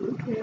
Okay.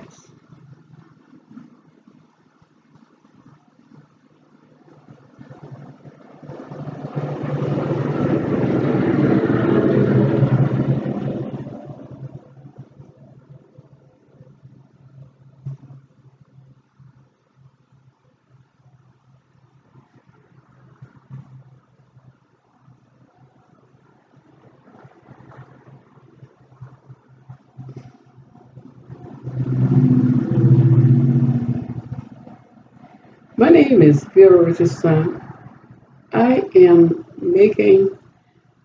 My name is Vera Richardson. I am making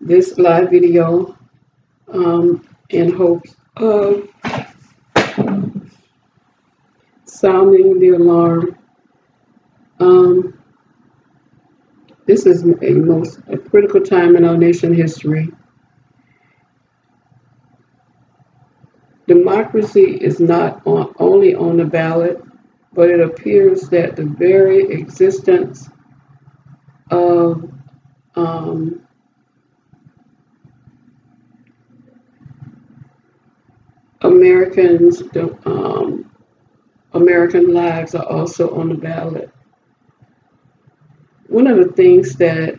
this live video in hopes of sounding the alarm. Um, this is a critical time in our nation's history. Democracy is not only on the ballot, but it appears that the very existence of um, Americans, American lives are also on the ballot. One of the things that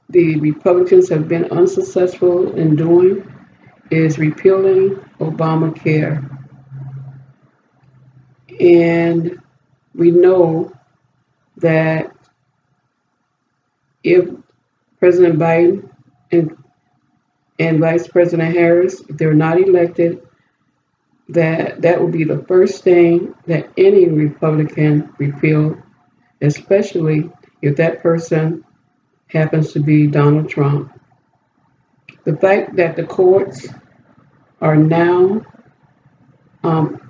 the Republicans have been unsuccessful in doing is repealing Obamacare. And we know that if President Biden and Vice President Harris, if they're not elected, that will be the first thing that any Republican repeal, especially if that person happens to be Donald Trump. The fact that the courts are now um,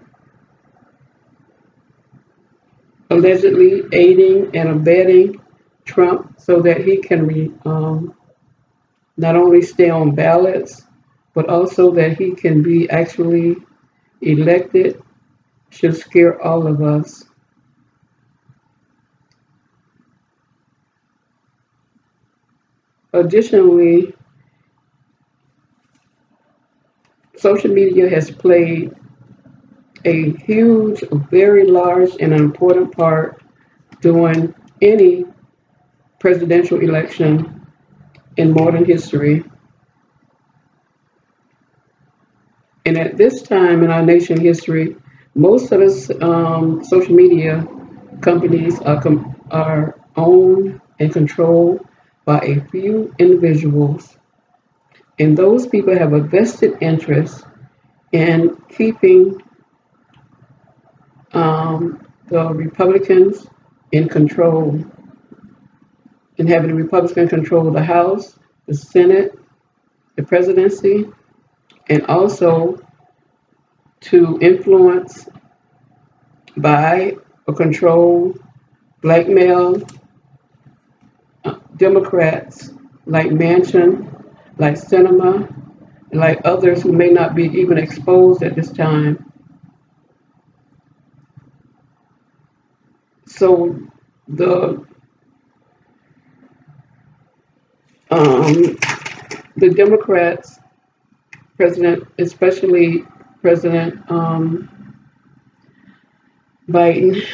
allegedly aiding and abetting Trump so that he can not only stay on ballots, but also that he can be actually elected should scare all of us. Additionally, social media has played a huge, very large, and important part during any presidential election in modern history. And at this time in our nation history, most of the social media companies are owned and controlled by a few individuals. And those people have a vested interest in keeping the Republicans in control and having the Republicans control the House, the Senate, the presidency, and also to influence, buy, or control, blackmail Democrats like Manchin, like Sinema, and like others who may not be even exposed at this time. So the um, the Democrats, especially President Biden,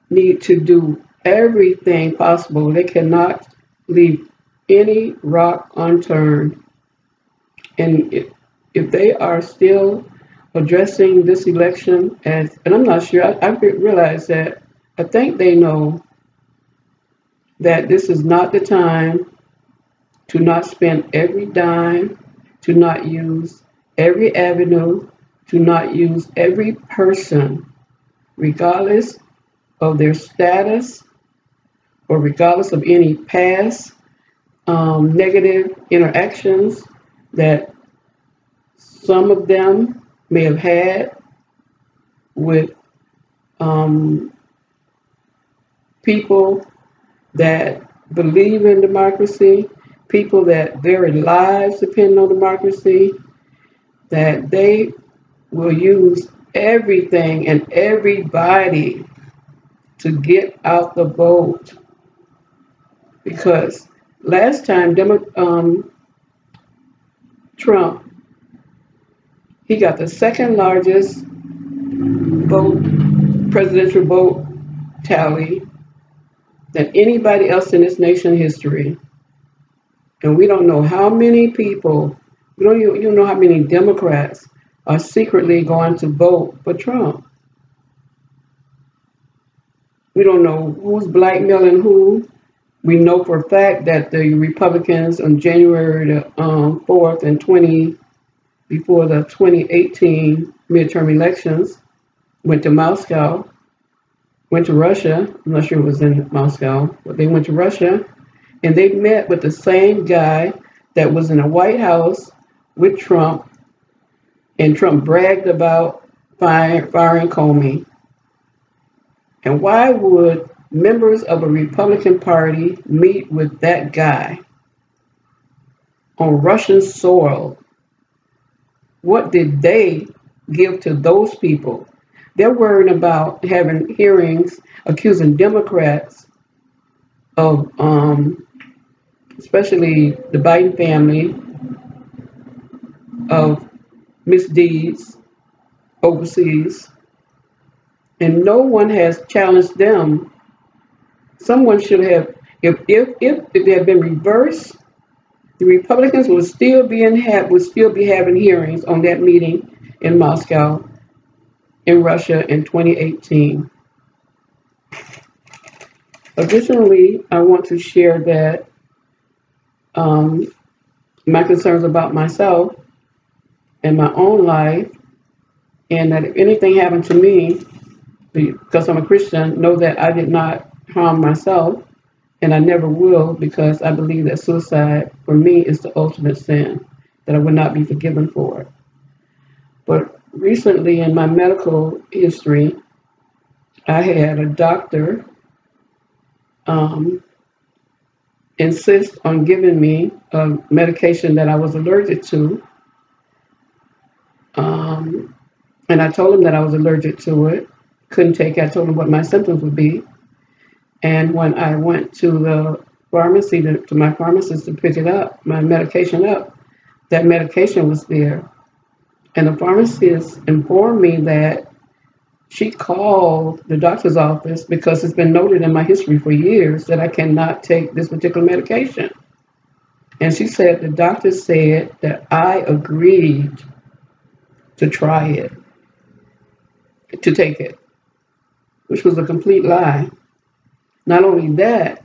need to do everything possible. They cannot leave any rock unturned. And if they are still addressing this election as, and I'm not sure, I realize that I think they know that this is not the time to not spend every dime, to not use every avenue, to not use every person, regardless of their status or regardless of any past negative interactions that some of them may have had with people that believe in democracy, people that their lives depend on democracy, that they will use everything and everybody to get out the vote. Because last time Trump He got the second largest presidential vote tally than anybody else in this nation's history. And we don't know how many people, you don't know how many Democrats are secretly going to vote for Trump. We don't know who's blackmailing who. We know for a fact that the Republicans on January the 4th and before the 2018 midterm elections went to Moscow, went to Russia. I'm not sure it was in Moscow, but they went to Russia, and they met with the same guy that was in the White House with Trump, and Trump bragged about firing Comey. And why would members of a Republican Party meet with that guy on Russian soil? What did they give to those people? They're worried about having hearings accusing Democrats of, especially the Biden family, of misdeeds overseas. And no one has challenged them. Someone should have, if it had been reversed, the Republicans would still be having hearings on that meeting in Moscow, in Russia in 2018. Additionally, I want to share that my concerns about myself and my own life, and that if anything happened to me, because I'm a Christian, know that I did not harm myself, and I never will, because I believe that suicide for me is the ultimate sin, that I would not be forgiven for it. But recently in my medical history, I had a doctor insist on giving me a medication that I was allergic to. And I told him that I was allergic to it, couldn't take it. I told him what my symptoms would be. And when I went to the pharmacy, to my pharmacist to pick it up, my medication up, that medication was there. And the pharmacist informed me that she called the doctor's office because it's been noted in my history for years that I cannot take this particular medication. And she said the doctor said that I agreed to try it, to take it, which was a complete lie. Not only that,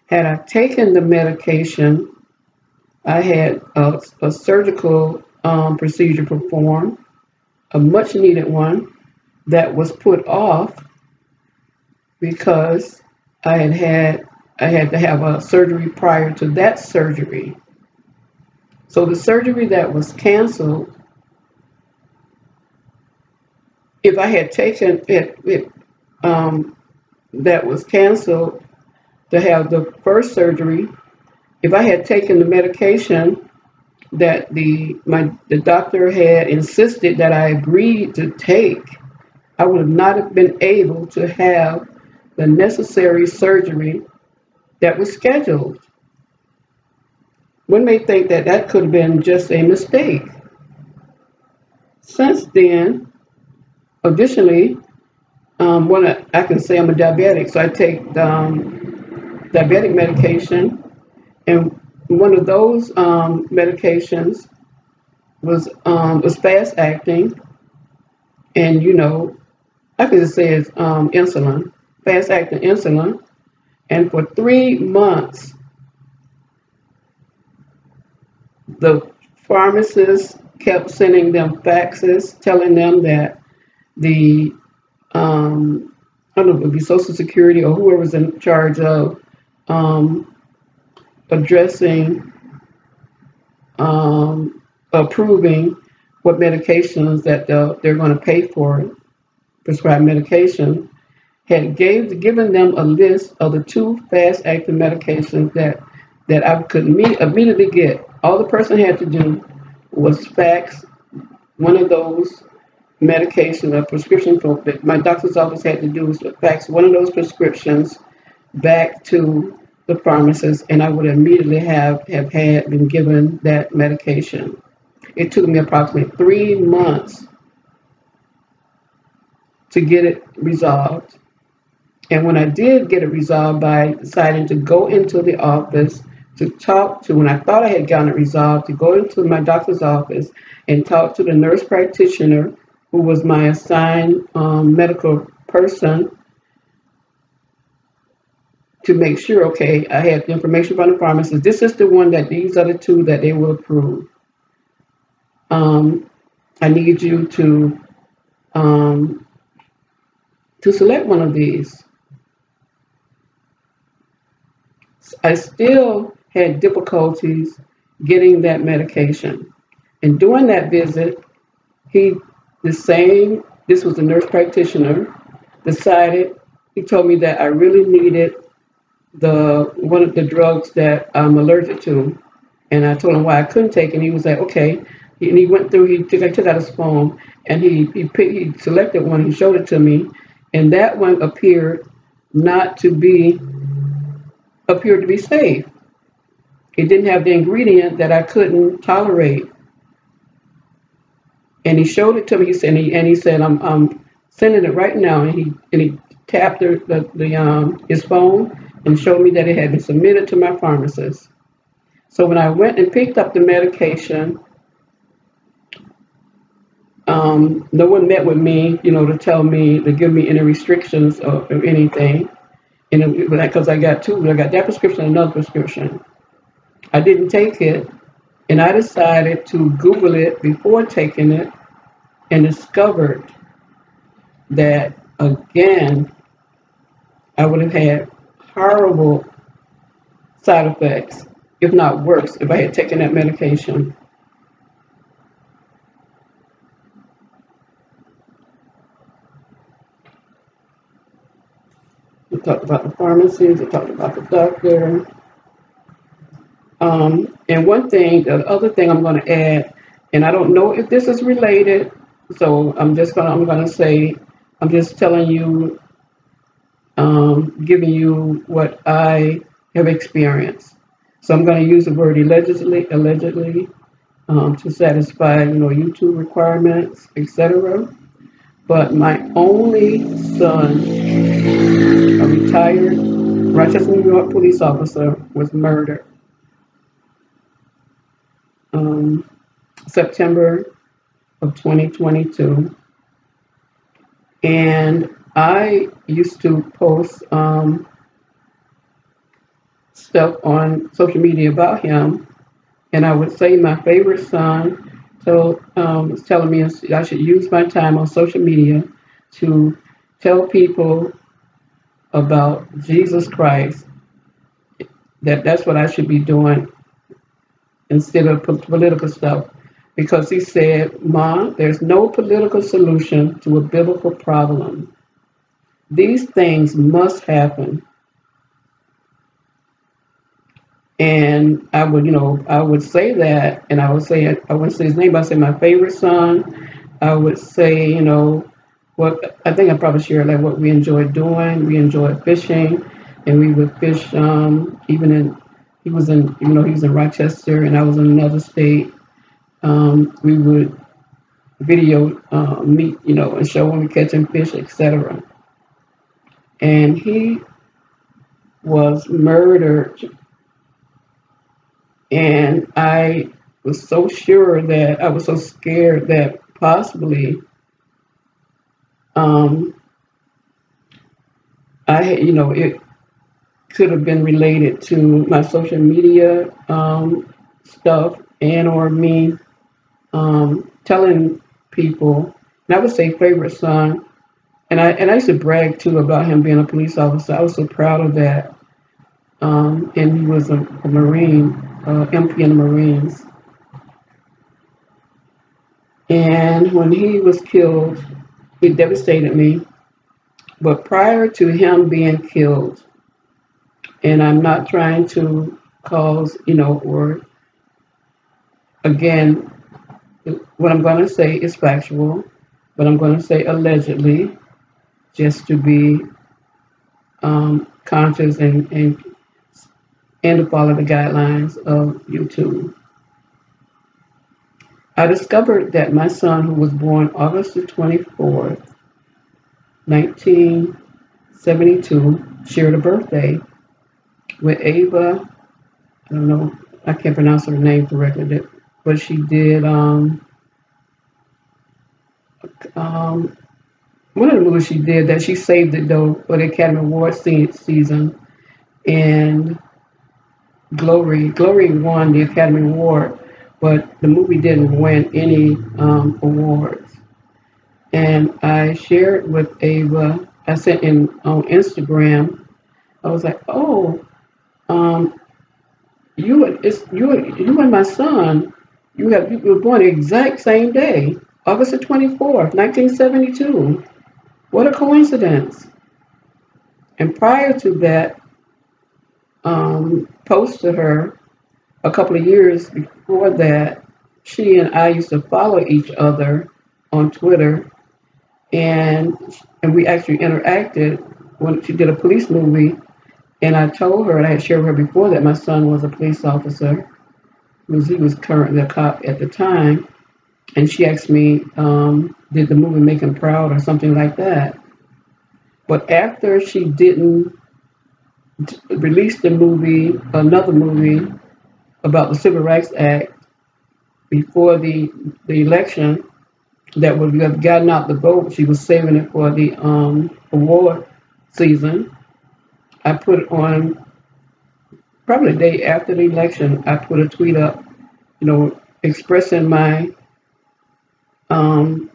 had I taken the medication, I had a surgical procedure performed, a much needed one, that was put off because I had to have a surgery prior to that surgery. So the surgery that was canceled, if I had taken it, that was canceled to have the first surgery, if I had taken the medication that the doctor had insisted that I agreed to take, I would not have been able to have the necessary surgery that was scheduled. One may think that that could have been just a mistake. Since then, additionally, I can say I'm a diabetic, so I take diabetic medication, and one of those medications was fast acting, and I could just say it's insulin, fast acting insulin, and for 3 months, the pharmacist kept sending them faxes telling them that the I don't know if it would be Social Security or whoever was in charge of addressing, approving what medications that they're going to pay for, prescribed medication, had given them a list of the 2 fast-acting medications that I could immediately get. All the person had to do was fax one of those medications, a prescription that my doctor's office had to do was to fax one of those prescriptions back to the pharmacist, and I would immediately have been given that medication. It took me approximately 3 months to get it resolved. And when I did get it resolved by deciding to go into the office to talk to, when I thought I had gotten it resolved, to go into my doctor's office and talk to the nurse practitioner who was my assigned medical person to make sure, okay, I had the information from the pharmacist. This is the one that these are the two that they will approve. I need you to select one of these. I still had difficulties getting that medication. And during that visit, this was the nurse practitioner, he told me that I really needed one of the drugs that I'm allergic to. And I told him why I couldn't take it. And he was like, okay. And he went through, I took out his phone and he selected one, he showed it to me. And that one appeared to be safe. It didn't have the ingredient that I couldn't tolerate. And he showed it to me. He said, I'm sending it right now. And he tapped his phone and showed me that it had been submitted to my pharmacist. So when I went and picked up the medication, no one met with me, to give me any restrictions or anything. And because I got that prescription and another prescription. I didn't take it, and I decided to Google it before taking it and discovered that, again, I would have had horrible side effects, if not worse, if I had taken that medication. We talked about the pharmacies, we talked about the doctor. And the other thing I'm going to add, and I don't know if this is related, so I'm just telling you, giving you what I have experienced. So I'm going to use the word allegedly, to satisfy, YouTube requirements, etc. But my only son, a retired Rochester, New York police officer, was murdered. September of 2022. And I used to post stuff on social media about him, and I would say my favorite son was telling me I should use my time on social media to tell people about Jesus Christ, that's what I should be doing instead of political stuff. Because he said, "Mom, there's no political solution to a biblical problem. These things must happen." And I would say that, and I wouldn't say his name, but I'd say my favorite son. I would say, what I think I probably shared, like what we enjoyed doing. We enjoyed fishing, and we would fish he was in Rochester, and I was in another state. We would video meet, and show when we catching fish, etc. And he was murdered, and I was so scared that possibly it could have been related to my social media stuff and or me telling people, and I would say favorite son, and I used to brag too about him being a police officer. I was so proud of that. And he was a Marine, MP in the Marines. And when he was killed, it devastated me. But prior to him being killed, and I'm not trying to cause, or again, what I'm going to say is factual, but I'm going to say allegedly, just to be conscious and to follow the guidelines of YouTube. I discovered that my son, who was born August the 24th, 1972, shared a birthday with Ava. I don't know, I can't pronounce her name correctly, but she did um, one of the movies she did that she saved it though for the Academy Award season. And Glory won the Academy Award, but the movie didn't win any awards. And I shared with Ava. I sent in on Instagram. I was like, "Oh, um, you and my son. You were born the exact same day, August the 24th, 1972. What a coincidence!" And prior to that post to her, a couple of years before that, she and I used to follow each other on Twitter, and we actually interacted when she did a police movie. And I told her, and I had shared with her before, that my son was a police officer, because he was currently a cop at the time. And she asked me, did the movie make him proud or something like that? But after she didn't release the movie, another movie about the Civil Rights Act before the election, that would have gotten out the vote. She was saving it for the award season. I put on, probably the day after the election, I put a tweet up, expressing um,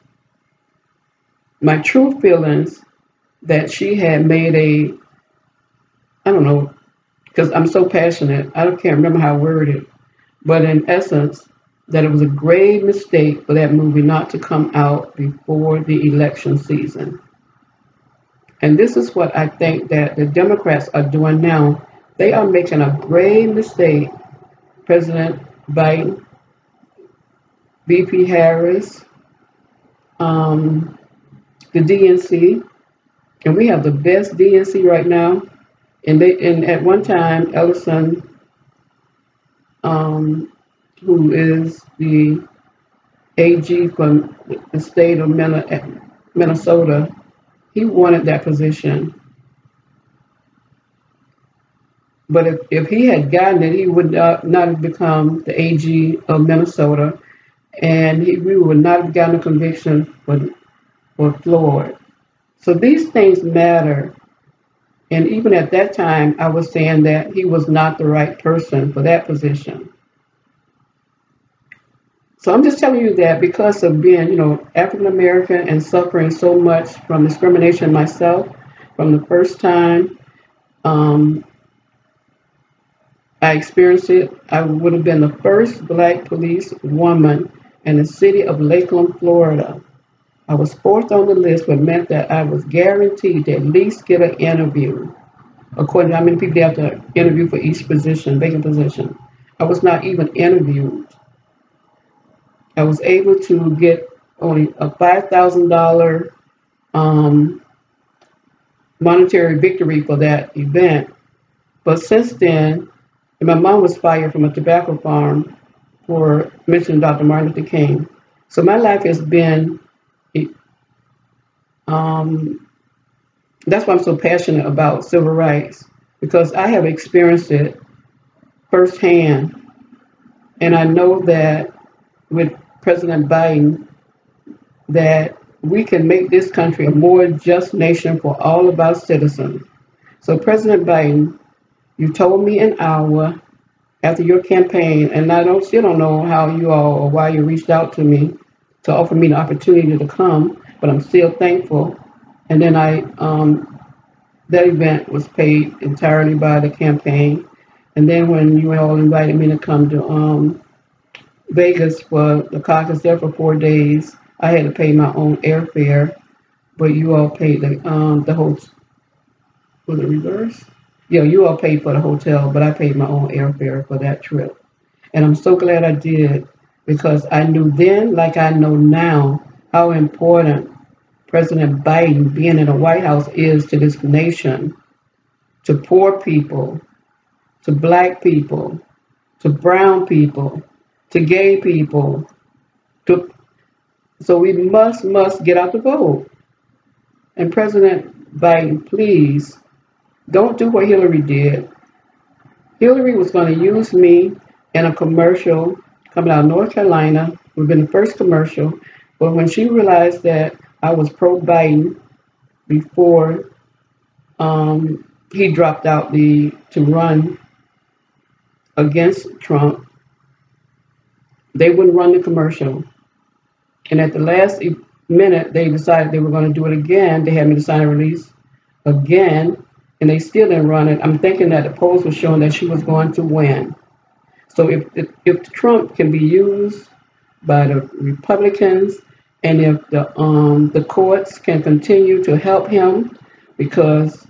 my true feelings that she had made I don't know, because I'm so passionate, can't remember how I worded it, but in essence, that it was a grave mistake for that movie not to come out before the election season. And this is what I think that the Democrats are doing now. They are making a grave mistake. President Biden, VP Harris, the DNC, and we have the best DNC right now. And at one time, Ellison, who is the AG from the state of Minnesota, he wanted that position. But if he had gotten it, he would not have become the AG of Minnesota, and we would not have gotten a conviction for Floyd. So these things matter. And even at that time, I was saying that he was not the right person for that position. So I'm just telling you that because of being, African American and suffering so much from discrimination myself from the first time I experienced it. I would have been the first Black police woman in the city of Lakeland, Florida. I was fourth on the list, which meant that I was guaranteed to at least get an interview, according to how many people they have to interview for each position, vacant position. I was not even interviewed. I was able to get only a $5,000 monetary victory for that event. But since then, and my mom was fired from a tobacco farm for mentioning Dr. Martin Luther King. So my life has been, that's why I'm so passionate about civil rights, because I have experienced it firsthand. And I know that with President Biden, that we can make this country a more just nation for all of our citizens. So President Biden, you told me an hour after your campaign, and I still don't know how you all or why you reached out to me to offer me the opportunity to come, but I'm still thankful. And then that event was paid entirely by the campaign. And then when you all invited me to come to Vegas for the caucus there for 4 days, I had to pay my own airfare, but you all paid the whole, was it reverse? Yeah, you all paid for the hotel, but I paid my own airfare for that trip. And I'm so glad I did, because I knew then, like I know now, how important President Biden being in the White House is to this nation, to poor people, to Black people, to brown people, to gay people, To, so we must get out the vote. And President Biden, please don't do what Hillary did. Hillary was going to use me in a commercial coming out of North Carolina. It would have been the first commercial. But when she realized that I was pro-Biden before he dropped out to run against Trump, they wouldn't run the commercial. And at the last minute, they decided they were going to do it again. They had me to sign a release again, and they still didn't run it. I'm thinking that the polls were showing that she was going to win. So if Trump can be used by the Republicans, and if the courts can continue to help him, because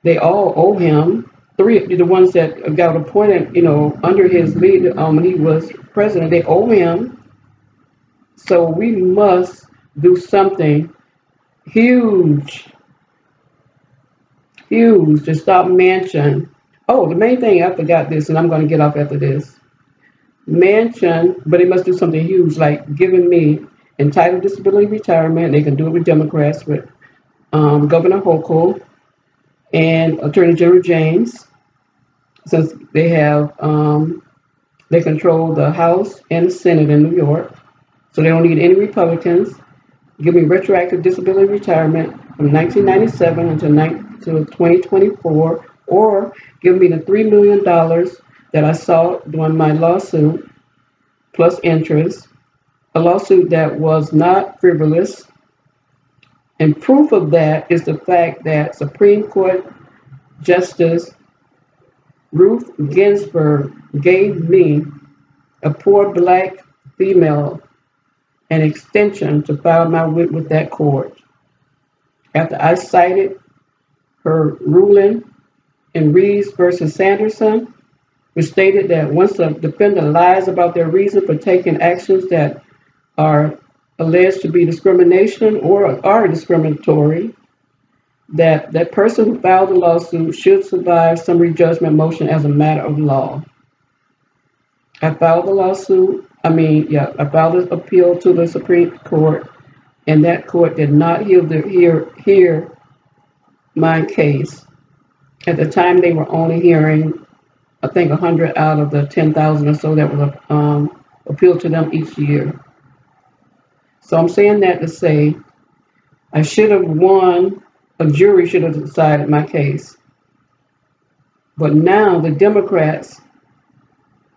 they all owe him. The ones that got appointed, under his lead when he was president, they owe him. So we must do something huge to stop Manchin. Oh, the main thing, I forgot this, and I'm going to get off after this. Manchin, but they must do something huge, like giving me entitled disability retirement. They can do it with Democrats, with Governor Hochul and Attorney General James, since they have they control the House and the Senate in New York, so they don't need any Republicans. Give me retroactive disability retirement from 1997 until 2024, or give me the $3 million that I saw during my lawsuit, plus interest, a lawsuit that was not frivolous. And proof of that is the fact that Supreme Court Justice Ruth Ginsburg gave me, a poor black female, an extension to file my writ with that court. After I cited her ruling in Reeves versus Sanderson, which stated that once a defendant lies about their reason for taking actions that are alleged to be discrimination or are discriminatory, that person who filed the lawsuit should survive summary judgment motion as a matter of law. I filed the lawsuit. I filed an appeal to the Supreme Court, and that court did not hear my case. At the time, they were only hearing, I think, 100 out of the 10,000 or so that was appealed to them each year. So I'm saying that to say I should have won. A jury should have decided my case. But now the Democrats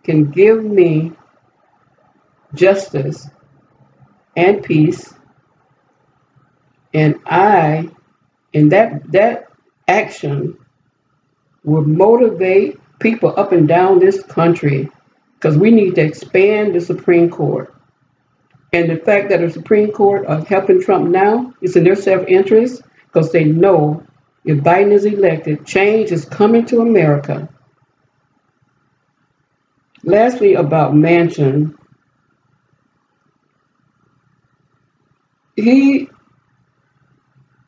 can give me justice and peace, and that action will motivate people up and down this country, because we need to expand the Supreme Court. And the fact that the Supreme Court are helping Trump now is in their self-interest, because they know if Biden is elected, change is coming to America. Lastly, about Manchin, he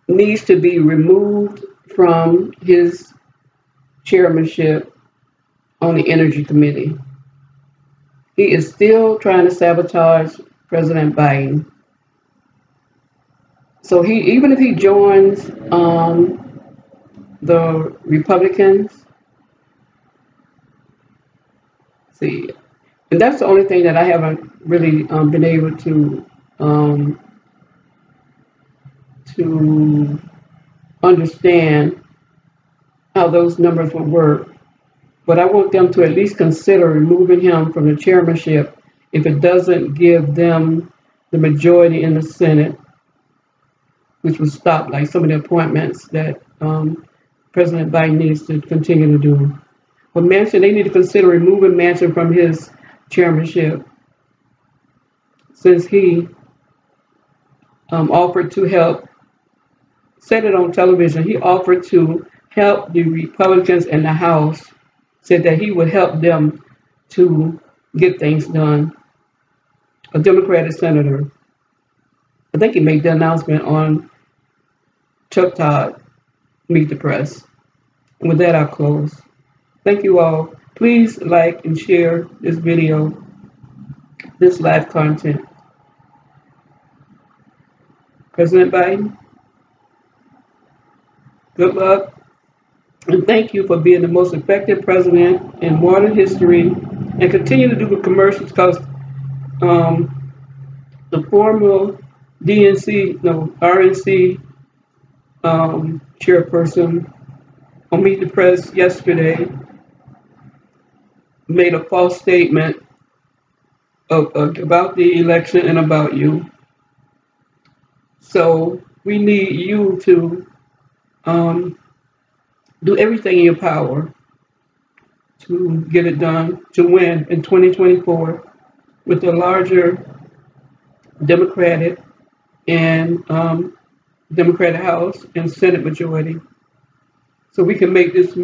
needs to be removed from his chairmanship on the Energy Committee. He is still trying to sabotage President Biden. So even if he joins the Republicans, and that's the only thing that I haven't really been able to understand how those numbers will work. But I want them to at least consider removing him from the chairmanship if it doesn't give them the majority in the Senate, which would stop like some of the appointments that President Biden needs to continue to do. But Manchin, they need to consider removing Manchin from his chairmanship, since he offered to help, said it on television, he offered to help the Republicans in the House, said that he would help them to get things done. A Democratic senator, I think he made the announcement on Chuck Todd, Meet the Press. And with that, I'll close. Thank you all. Please like and share this video, this live content. President Biden, good luck. And thank you for being the most effective president in modern history. And continue to do the commercials because um, the former DNC, no, RNC chairperson on Meet the Press yesterday made a false statement about the election and about you. So we need you to um, do everything in your power to get it done, to win in 2024 with a larger Democratic and Democratic House and Senate majority, so we can make this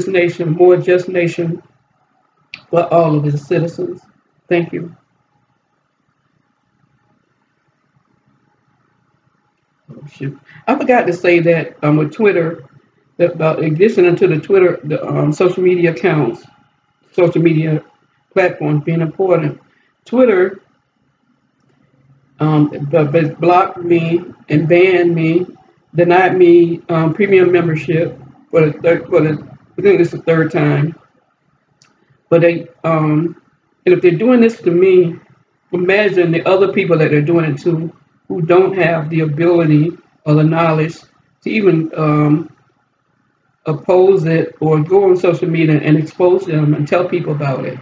nation a more just nation for all of its citizens. Thank you. Oh, shoot. I forgot to say that with Twitter, that addition to the Twitter, the social media accounts, social media platforms being important. Twitter blocked me and banned me, denied me premium membership I think this is the third time. But and if they're doing this to me, imagine the other people that they're doing it to, who don't have the ability or the knowledge to even oppose it or go on social media and expose them and tell people about it.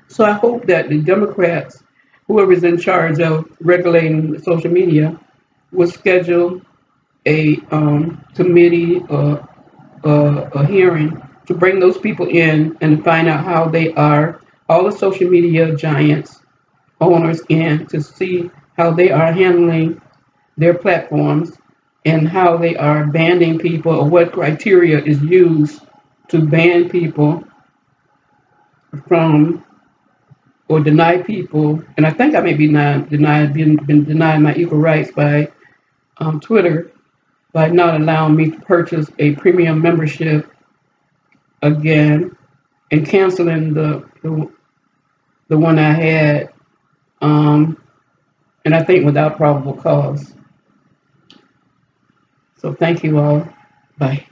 So I hope that the Democrats, whoever's in charge of regulating social media, will schedule a committee or a hearing to bring those people in and find out how they are, all the social media giants, owners in, to see how they are handling their platforms and how they are banning people or what criteria is used to ban people from or deny people. And I think I may be been denied my equal rights by Twitter by not allowing me to purchase a premium membership again and canceling the one I had, and I think without probable cause. So thank you all. Bye.